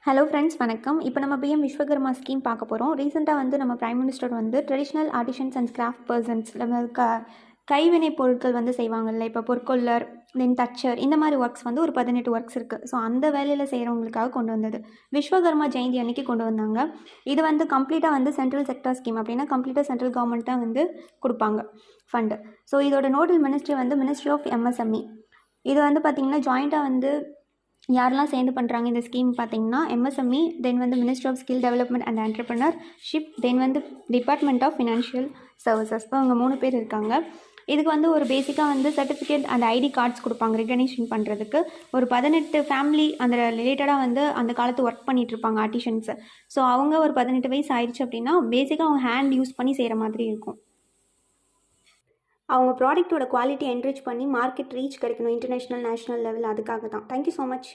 Hello friends, வணக்கம். இப்போ நம்ம பிஎம் விஸ்வகர்மா ஸ்கீம் பார்க்க போகிறோம். ரீசெண்டாக வந்து நம்ம பிரைம் மினிஸ்டர் வந்து ட்ரெடிஷ்னல் ஆர்டிஷன்ஸ் அண்ட் கிராஃப்ட் பர்சன்ஸ் நம்ம கைவினை பொருட்கள் வந்து செய்வாங்கல்ல, இப்போ பொற்கொல்லர், தென் தச்சர், இந்த மாதிரி ஒர்க்ஸ் வந்து ஒரு 18 ஒர்க்ஸ் இருக்குது. ஸோ அந்த வேலையில் செய்கிறவங்களுக்காக கொண்டு வந்தது விஸ்வகர்மா ஜெயந்தி அன்னைக்கு கொண்டு வந்தாங்க. இது வந்து கம்ப்ளீட்டாக வந்து சென்ட்ரல் செக்டர் ஸ்கீம், அப்படின்னா கம்ப்ளீட்டாக சென்ட்ரல் கவர்மெண்ட் தான் வந்து கொடுப்பாங்க ஃபண்டு. ஸோ இதோட நோடல் மினிஸ்ட்ரி வந்து மினிஸ்ட்ரி ஆஃப் எம்எஸ்எம்இ. இது வந்து பார்த்திங்கன்னா ஜாயிண்ட்டாக வந்து யாரெல்லாம் சேர்ந்து பண்ணுறாங்க இந்த ஸ்கீம் பார்த்தீங்கன்னா எம்எஸ்எம்இ, தென் வந்து ministry of skill development and entrepreneurship, then வந்து டிபார்ட்மெண்ட் ஆஃப் ஃபினான்ஷியல் சர்வீசஸ். இப்போ அவங்க 3 பேர் இருக்காங்க. இதுக்கு வந்து ஒரு பேசிக்காக வந்து சர்டிஃபிகேட் அண்ட் ஐடி கார்ட்ஸ் கொடுப்பாங்க ரெகக்னேஷன் பண்ணுறதுக்கு. ஒரு 18 ஃபேமிலி அந்த ரிலேட்டடாக வந்து அந்த காலத்து ஒர்க் பண்ணிகிட்டு இருப்பாங்க ஆர்டிஷன்ஸு. ஸோ அவங்க ஒரு 18 வயசு ஆயிடுச்சு அப்படின்னா பேசிக்காக அவங்க ஹேண்ட் யூஸ் பண்ணி செய்கிற மாதிரி இருக்கும். அவங்க ப்ராடக்ட்டோட குவாலிட்டி என்ரிச் பண்ணி மார்க்கெட் ரீச் கிடைக்கணும் இன்டர்நேஷ்னல் நேஷ்னல் லெவல். அதுக்காக தான். Thank you so much.